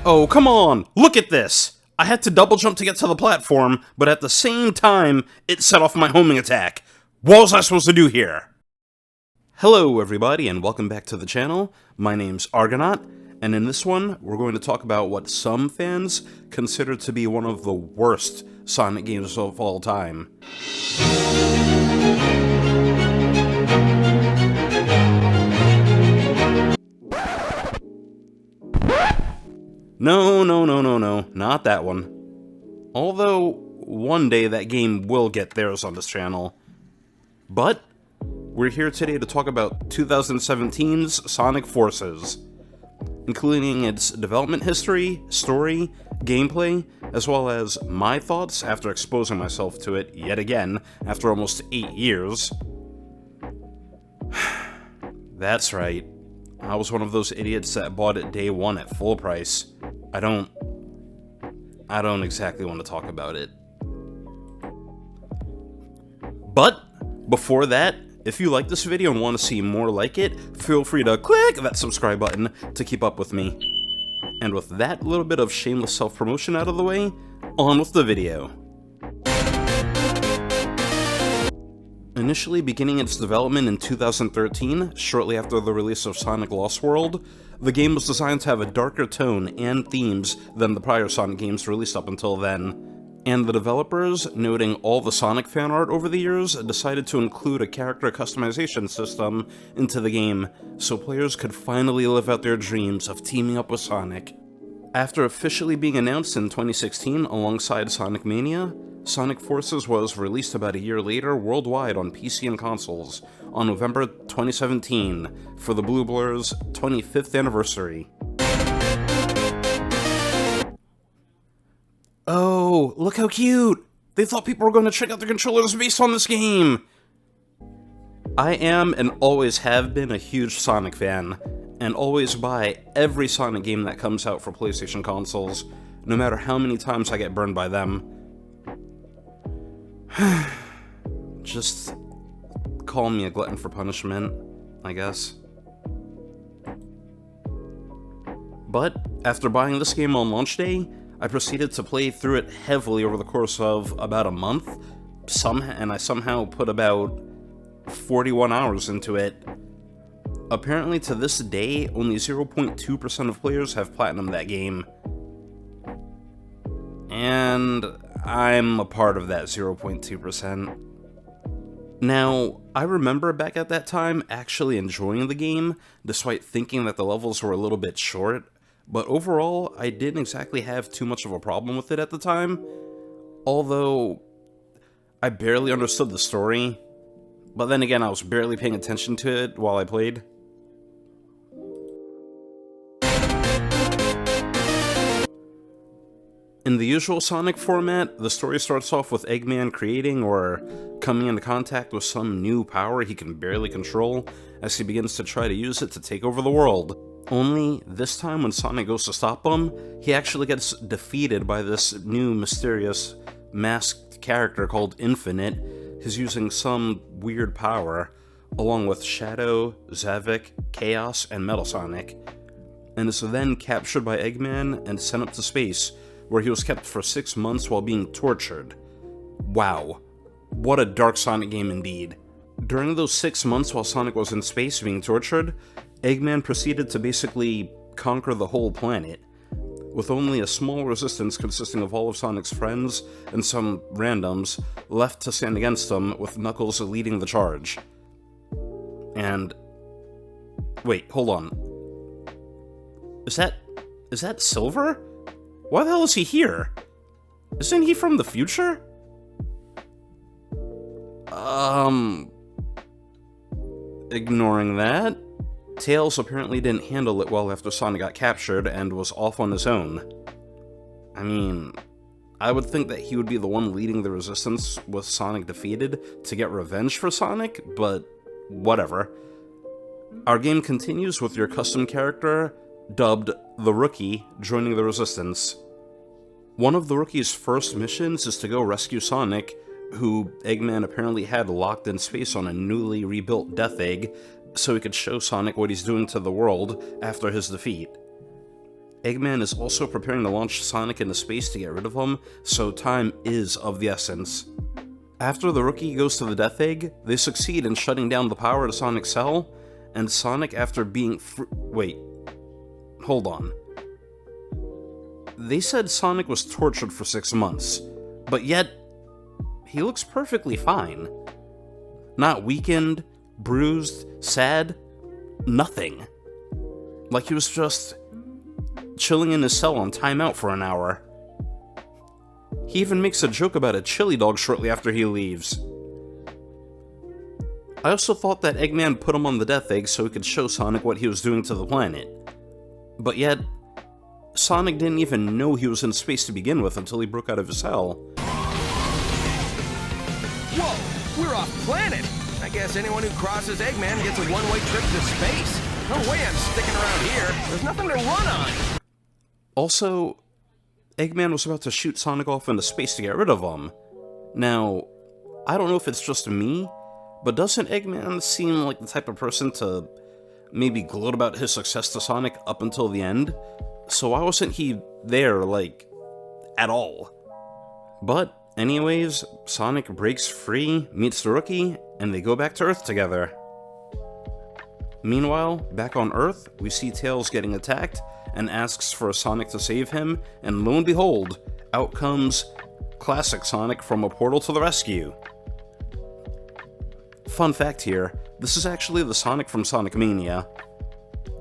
Oh, come on! Look at this! I had to double jump to get to the platform, but at the same time, it set off my homing attack. What was I supposed to do here? Hello everybody, and welcome back to the channel. My name's Argonaut, and in this one, we're going to talk about what some fans consider to be one of the worst Sonic games of all time. No, not that one. Although, one day that game will get theirs on this channel. But, we're here today to talk about 2017's Sonic Forces, including its development history, story, gameplay, as well as my thoughts after exposing myself to it yet again after almost 8 years. That's right. I was one of those idiots that bought it day one at full price. I don't exactly want to talk about it. But, before that, if you like this video and want to see more like it, feel free to click that subscribe button to keep up with me. And with that little bit of shameless self-promotion out of the way, on with the video. Initially beginning its development in 2013, shortly after the release of Sonic Lost World, the game was designed to have a darker tone and themes than the prior Sonic games released up until then. And the developers, noting all the Sonic fan art over the years, decided to include a character customization system into the game, so players could finally live out their dreams of teaming up with Sonic. After officially being announced in 2016 alongside Sonic Mania, Sonic Forces was released about a year later worldwide on PC and consoles on November 2017 for the Blue Blur's 25th anniversary. Oh, look how cute! They thought people were going to check out the controllers based on this game! I am and always have been a huge Sonic fan, and always buy every Sonic game that comes out for PlayStation consoles, no matter how many times I get burned by them. Just call me a glutton for punishment, I guess. But, after buying this game on launch day, I proceeded to play through it heavily over the course of about a month, and I somehow put about 41 hours into it. Apparently to this day, only 0.2% of players have platinumed that game. And I'm a part of that 0.2%. Now, I remember back at that time actually enjoying the game, despite thinking that the levels were a little bit short, but overall, I didn't exactly have too much of a problem with it at the time, although I barely understood the story, but then again, I was barely paying attention to it while I played. In the usual Sonic format, the story starts off with Eggman creating or coming into contact with some new power he can barely control as he begins to try to use it to take over the world. Only, this time when Sonic goes to stop him, he actually gets defeated by this new mysterious masked character called Infinite, who's using some weird power, along with Shadow, Zavik, Chaos, and Metal Sonic, and is then captured by Eggman and sent up to space, where he was kept for 6 months while being tortured. Wow. What a dark Sonic game indeed. During those 6 months while Sonic was in space being tortured, Eggman proceeded to basically conquer the whole planet, with only a small resistance consisting of all of Sonic's friends and some randoms left to stand against him, with Knuckles leading the charge. And... wait, hold on. Is that Silver? Why the hell is he here? Isn't he from the future? Ignoring that, Tails apparently didn't handle it well after Sonic got captured and was off on his own. I mean, I would think that he would be the one leading the resistance with Sonic defeated to get revenge for Sonic, but whatever. Our game continues with your custom character, dubbed the Rookie, joining the Resistance. One of the Rookie's first missions is to go rescue Sonic, who Eggman apparently had locked in space on a newly rebuilt Death Egg, so he could show Sonic what he's doing to the world after his defeat. Eggman is also preparing to launch Sonic into space to get rid of him, so time is of the essence. After the Rookie goes to the Death Egg, they succeed in shutting down the power to Sonic's cell, and Sonic, after being wait, hold on. They said Sonic was tortured for 6 months, but yet, he looks perfectly fine. Not weakened, bruised, sad, nothing. Like he was just chilling in his cell on timeout for an hour. He even makes a joke about a chili dog shortly after he leaves. I also thought that Eggman put him on the Death Egg so he could show Sonic what he was doing to the planet. But yet, Sonic didn't even know he was in space to begin with until he broke out of his cell. Whoa, we're off planet! I guess anyone who crosses Eggman gets a one-way trip to space. No way I'm sticking around here. There's nothing to run on. Also, Eggman was about to shoot Sonic off into space to get rid of him. Now, I don't know if it's just me, but doesn't Eggman seem like the type of person to maybe gloat about his success to Sonic up until the end? So why wasn't he there, like, at all? But, anyways, Sonic breaks free, meets the Rookie, and they go back to Earth together. Meanwhile, back on Earth, we see Tails getting attacked, and asks for Sonic to save him, and lo and behold, out comes classic Sonic from a portal to the rescue. Fun fact here, this is actually the Sonic from Sonic Mania.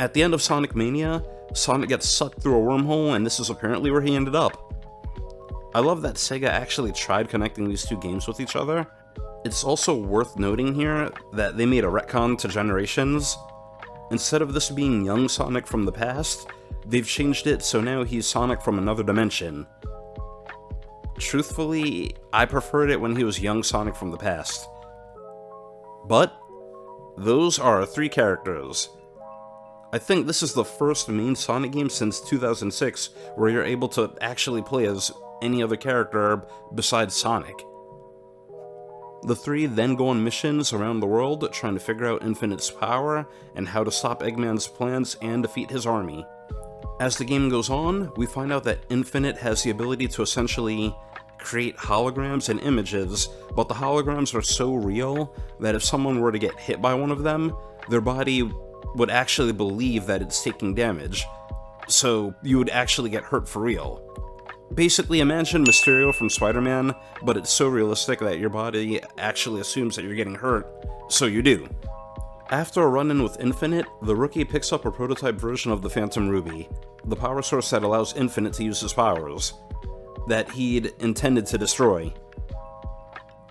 At the end of Sonic Mania, Sonic gets sucked through a wormhole, and this is apparently where he ended up. I love that Sega actually tried connecting these two games with each other. It's also worth noting here that they made a retcon to Generations. Instead of this being young Sonic from the past, they've changed it so now he's Sonic from another dimension. Truthfully, I preferred it when he was young Sonic from the past. But, those are our 3 characters. I think this is the first main Sonic game since 2006 where you're able to actually play as any other character besides Sonic. The 3 then go on missions around the world trying to figure out Infinite's power and how to stop Eggman's plans and defeat his army. As the game goes on, we find out that Infinite has the ability to essentially create holograms and images, but the holograms are so real that if someone were to get hit by one of them, their body would actually believe that it's taking damage, so you would actually get hurt for real. Basically, imagine Mysterio from Spider-Man, but it's so realistic that your body actually assumes that you're getting hurt, so you do. After a run-in with Infinite, the Rookie picks up a prototype version of the Phantom Ruby, the power source that allows Infinite to use his powers, that he'd intended to destroy.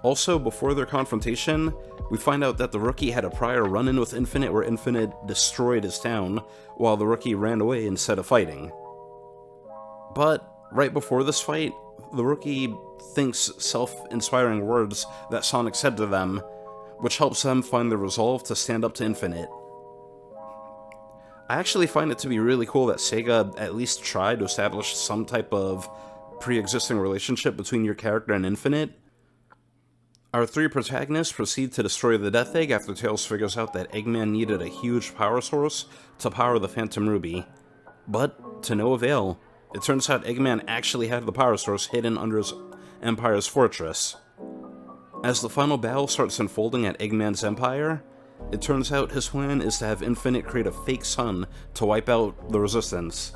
Also, before their confrontation, we find out that the Rookie had a prior run-in with Infinite where Infinite destroyed his town, while the Rookie ran away instead of fighting. But right before this fight, the Rookie thinks self-inspiring words that Sonic said to them, which helps them find the resolve to stand up to Infinite. I actually find it to be really cool that Sega at least tried to establish some type of pre-existing relationship between your character and Infinite. Our 3 protagonists proceed to destroy the Death Egg after Tails figures out that Eggman needed a huge power source to power the Phantom Ruby. But, to no avail. It turns out Eggman actually had the power source hidden under his Empire's fortress. As the final battle starts unfolding at Eggman's Empire, it turns out his plan is to have Infinite create a fake sun to wipe out the Resistance.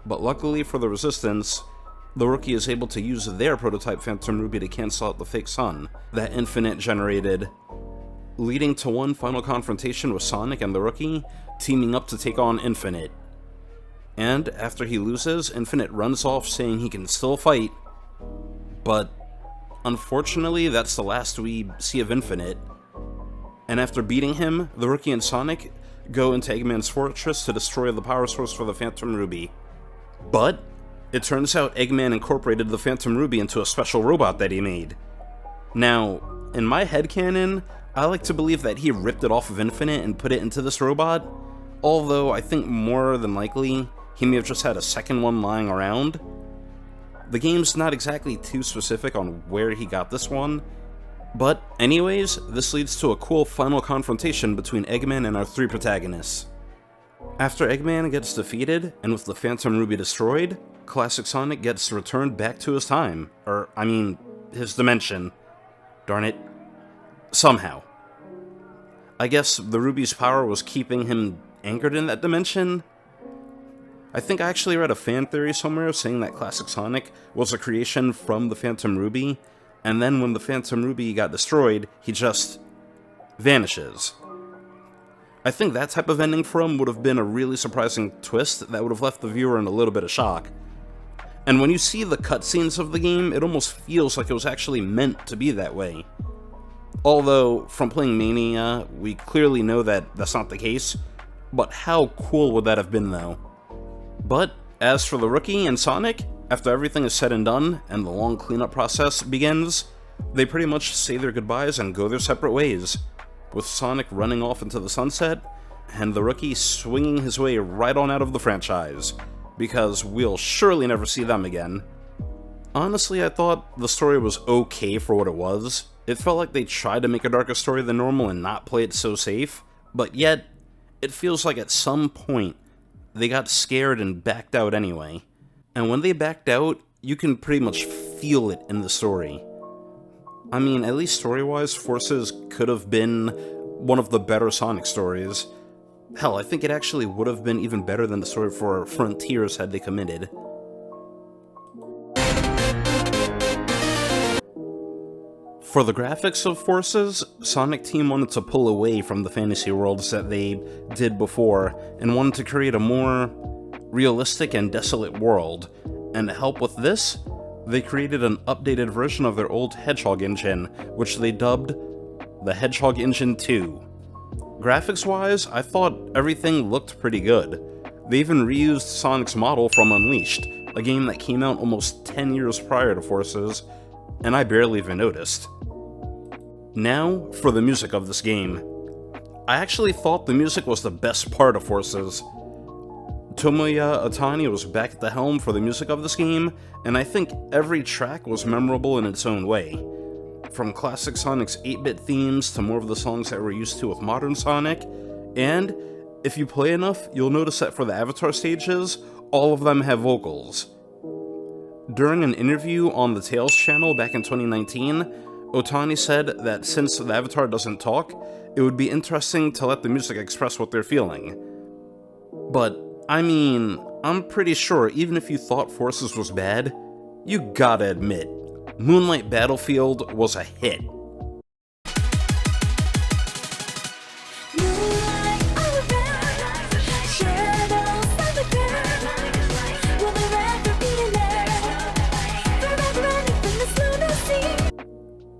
But luckily for the Resistance, the Rookie is able to use their prototype Phantom Ruby to cancel out the fake sun that Infinite generated, leading to one final confrontation with Sonic and the Rookie teaming up to take on Infinite. And after he loses, Infinite runs off saying he can still fight, but unfortunately that's the last we see of Infinite. And after beating him, the Rookie and Sonic go into Eggman's fortress to destroy the power source for the Phantom Ruby. But it turns out Eggman incorporated the Phantom Ruby into a special robot that he made. Now, in my headcanon, I like to believe that he ripped it off of Infinite and put it into this robot, although I think more than likely he may have just had a second one lying around. The game's not exactly too specific on where he got this one, but anyways, this leads to a cool final confrontation between Eggman and our 3 protagonists. After Eggman gets defeated, and with the Phantom Ruby destroyed, Classic Sonic gets returned back to his time. His dimension. Darn it. Somehow. I guess the Ruby's power was keeping him anchored in that dimension? I think I actually read a fan theory somewhere saying that Classic Sonic was a creation from the Phantom Ruby, and then when the Phantom Ruby got destroyed, he just vanishes. I think that type of ending for him would have been a really surprising twist that would have left the viewer in a little bit of shock. And when you see the cutscenes of the game, it almost feels like it was actually meant to be that way. Although, from playing Mania, we clearly know that that's not the case, but how cool would that have been though? But, as for the Rookie and Sonic, after everything is said and done, and the long cleanup process begins, they pretty much say their goodbyes and go their separate ways, with Sonic running off into the sunset, and the Rookie swinging his way right on out of the franchise, because we'll surely never see them again. Honestly, I thought the story was okay for what it was. It felt like they tried to make a darker story than normal and not play it so safe, but yet, it feels like at some point, they got scared and backed out anyway. And when they backed out, you can pretty much feel it in the story. I mean, at least story-wise, Forces could have been one of the better Sonic stories. Hell, I think it actually would have been even better than the story for Frontiers had they committed. For the graphics of Forces, Sonic Team wanted to pull away from the fantasy worlds that they did before, and wanted to create a more realistic and desolate world. And to help with this, they created an updated version of their old Hedgehog engine, which they dubbed the Hedgehog Engine 2. Graphics-wise, I thought everything looked pretty good. They even reused Sonic's model from Unleashed, a game that came out almost 10 years prior to Forces, and I barely even noticed. Now, for the music of this game. I actually thought the music was the best part of Forces. Tomoya Otani was back at the helm for the music of this game, and I think every track was memorable in its own way. From classic Sonic's 8-bit themes to more of the songs that we're used to with modern Sonic, and if you play enough, you'll notice that for the Avatar stages, all of them have vocals. During an interview on the Tales channel back in 2019, Otani said that since the Avatar doesn't talk, it would be interesting to let the music express what they're feeling. But, I mean, I'm pretty sure even if you thought Forces was bad, you gotta admit, Moonlight Battlefield was a hit.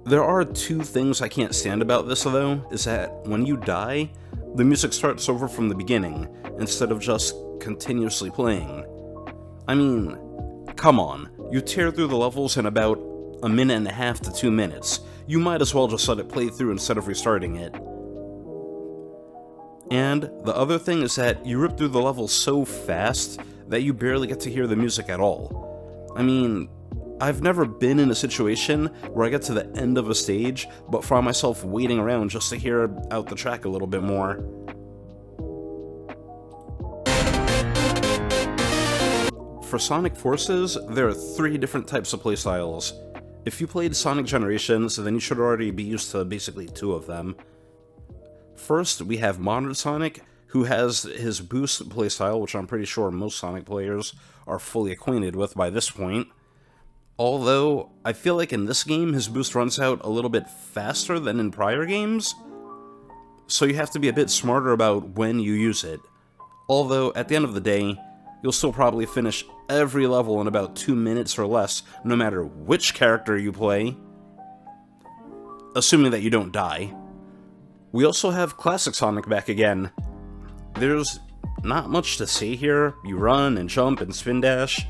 There are two things I can't stand about this though, is that when you die, the music starts over from the beginning, instead of just continuously playing. I mean, come on, you tear through the levels in about a minute and a half to 2 minutes. You might as well just let it play through instead of restarting it. And the other thing is that you rip through the level so fast that you barely get to hear the music at all. I mean, I've never been in a situation where I get to the end of a stage, but find myself waiting around just to hear out the track a little bit more. For Sonic Forces, there are 3 different types of playstyles. If you played Sonic Generations, then you should already be used to basically 2 of them. First, we have Modern Sonic, who has his boost playstyle, which I'm pretty sure most Sonic players are fully acquainted with by this point. Although, I feel like in this game, his boost runs out a little bit faster than in prior games, so you have to be a bit smarter about when you use it. Although, at the end of the day, you'll still probably finish every level in about 2 minutes or less, no matter which character you play, assuming that you don't die. We also have Classic Sonic back again. There's not much to say here. You run and jump and spin dash,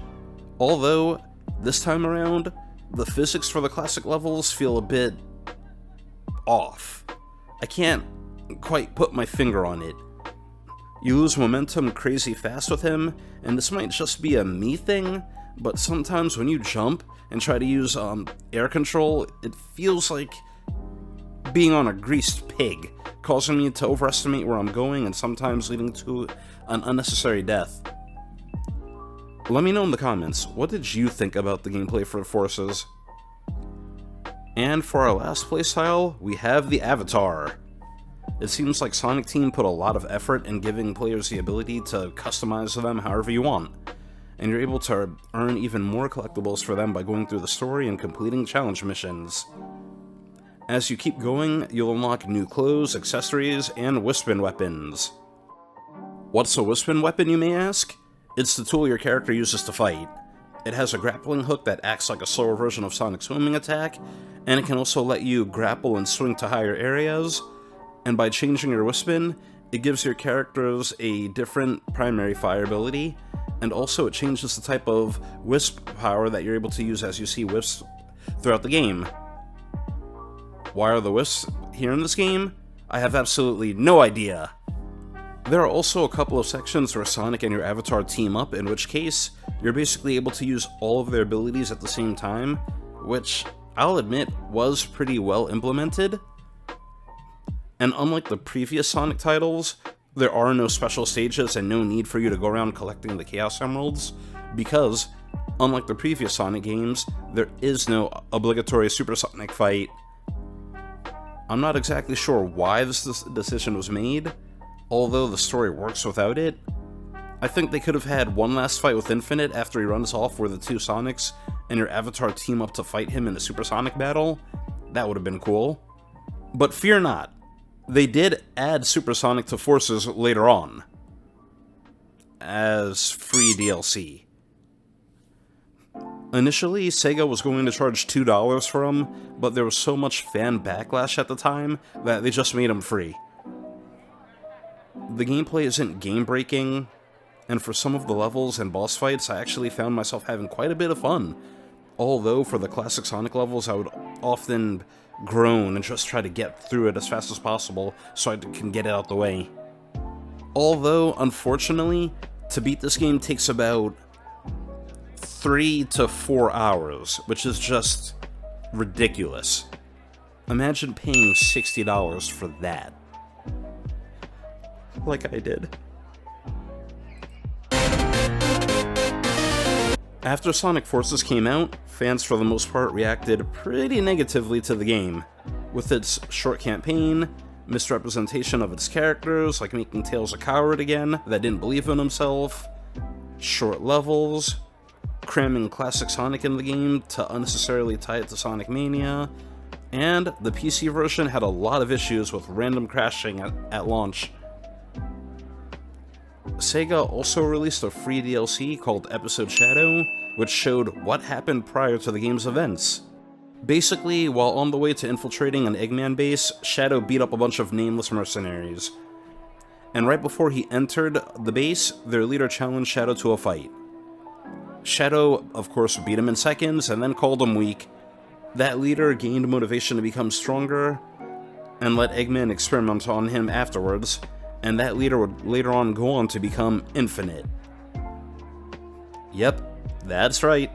although this time around, the physics for the classic levels feel a bit off. I can't quite put my finger on it. You lose momentum crazy fast with him, and this might just be a me thing, but sometimes when you jump and try to use air control, it feels like being on a greased pig, causing me to overestimate where I'm going and sometimes leading to an unnecessary death. Let me know in the comments, what did you think about the gameplay for Forces? And for our last playstyle, we have the Avatar. It seems like Sonic Team put a lot of effort in giving players the ability to customize them however you want, and you're able to earn even more collectibles for them by going through the story and completing challenge missions. As you keep going, you'll unlock new clothes, accessories, and Wispin weapons. What's a Wispin weapon, you may ask? It's the tool your character uses to fight. It has a grappling hook that acts like a slower version of Sonic's swimming attack, and it can also let you grapple and swing to higher areas, and by changing your Wispin, it gives your characters a different primary fire ability, and also it changes the type of Wisp power that you're able to use as you see Wisps throughout the game. Why are the Wisps here in this game? I have absolutely no idea. There are also a couple of sections where Sonic and your avatar team up, in which case, you're basically able to use all of their abilities at the same time, which, I'll admit, was pretty well implemented. And unlike the previous Sonic titles, there are no special stages and no need for you to go around collecting the Chaos Emeralds, because, unlike the previous Sonic games, there is no obligatory Supersonic fight. I'm not exactly sure why this decision was made, although the story works without it. I think they could have had one last fight with Infinite after he runs off where the two Sonics and your avatar team up to fight him in a Supersonic battle. That would have been cool. But fear not, they did add Supersonic to Forces later on, as free DLC. Initially, Sega was going to charge $2 for them, but there was so much fan backlash at the time that they just made them free. The gameplay isn't game-breaking, and for some of the levels and boss fights, I actually found myself having quite a bit of fun. Although, for the classic Sonic levels, I would often groan and just try to get through it as fast as possible so I can get it out the way. Although, unfortunately, to beat this game takes about 3 to 4 hours, which is just ridiculous. Imagine paying $60 for that. Like I did. After Sonic Forces came out, fans for the most part reacted pretty negatively to the game, with its short campaign, misrepresentation of its characters, like making Tails a coward again that didn't believe in himself, short levels, cramming classic Sonic in the game to unnecessarily tie it to Sonic Mania, and the PC version had a lot of issues with random crashing at launch. Sega also released a free DLC called Episode Shadow, which showed what happened prior to the game's events. Basically, while on the way to infiltrating an Eggman base, Shadow beat up a bunch of nameless mercenaries. And right before he entered the base, their leader challenged Shadow to a fight. Shadow, of course, beat him in seconds and then called him weak. That leader gained motivation to become stronger and let Eggman experiment on him afterwards, and that leader would later on go on to become Infinite. Yep, that's right.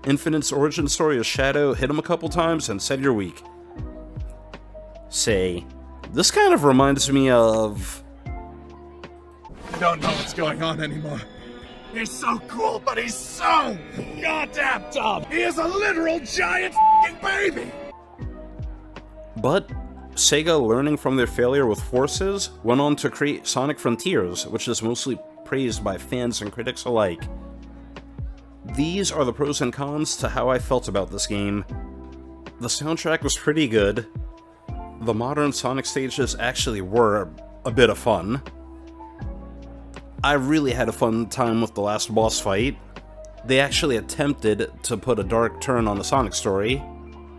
Infinite's origin story is Shadow hit him a couple times and said you're weak. Say, this kind of reminds me of... I don't know what's going on anymore. He's so cool, but he's so goddamn dumb. He is a literal giant f***ing baby. But Sega, learning from their failure with Forces, went on to create Sonic Frontiers, which is mostly praised by fans and critics alike. These are the pros and cons to how I felt about this game. The soundtrack was pretty good. The modern Sonic stages actually were a bit of fun. I really had a fun time with the last boss fight. They actually attempted to put a dark turn on the Sonic story.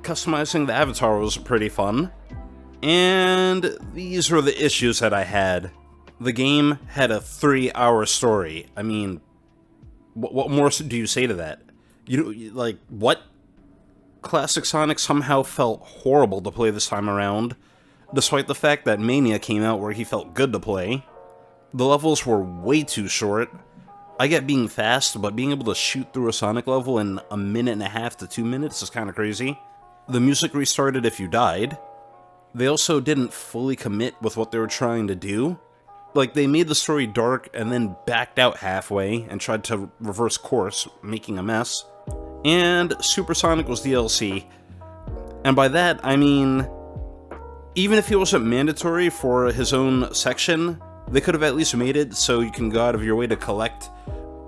Customizing the avatar was pretty fun. And these were the issues that I had. The game had a 3-hour story. I mean, what more do you say to that? Like, what? Classic Sonic somehow felt horrible to play this time around, despite the fact that Mania came out where he felt good to play. The levels were way too short. I get being fast, but being able to shoot through a Sonic level in 1.5 to 2 minutes is kind of crazy. The music restarted if you died. they also didn't fully commit with what they were trying to do. Like, they made the story dark and then backed out halfway and tried to reverse course, making a mess. And Supersonic was DLC. And by that, I mean, even if he wasn't mandatory for his own section, they could have at least made it so you can go out of your way to collect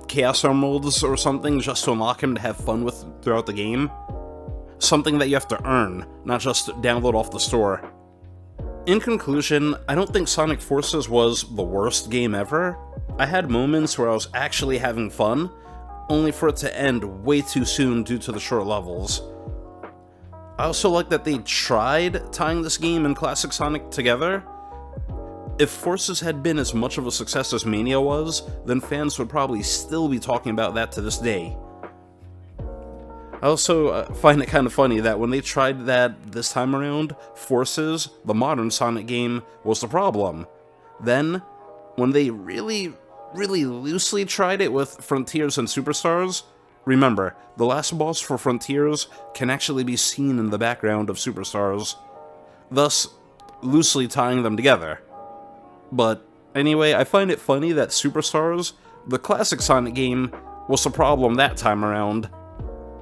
Chaos Emeralds or something just to unlock him to have fun with throughout the game. Something that you have to earn, not just download off the store. In conclusion, I don't think Sonic Forces was the worst game ever. I had moments where I was actually having fun, only for it to end way too soon due to the short levels. I also like that they tried tying this game and Classic Sonic together. If Forces had been as much of a success as Mania was, then fans would probably still be talking about that to this day. I also find it kind of funny that when they tried that this time around, Forces, the modern Sonic game, was the problem. Then, when they really loosely tried it with Frontiers and Superstars, remember, the last boss for Frontiers can actually be seen in the background of Superstars, thus loosely tying them together. But anyway, I find it funny that Superstars, the classic Sonic game, was the problem that time around.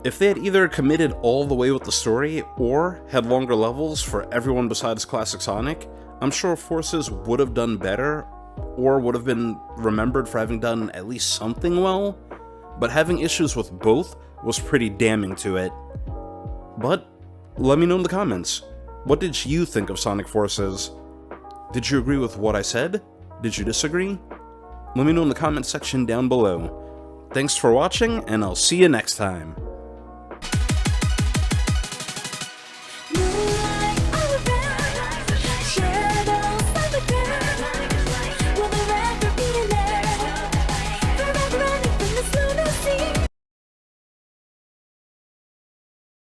If they had either committed all the way with the story, or had longer levels for everyone besides Classic Sonic, I'm sure Forces would have done better, or would have been remembered for having done at least something well, but having issues with both was pretty damning to it. But, let me know in the comments, what did you think of Sonic Forces? Did you agree with what I said? Did you disagree? Let me know in the comment section down below. Thanks for watching, and I'll see you next time.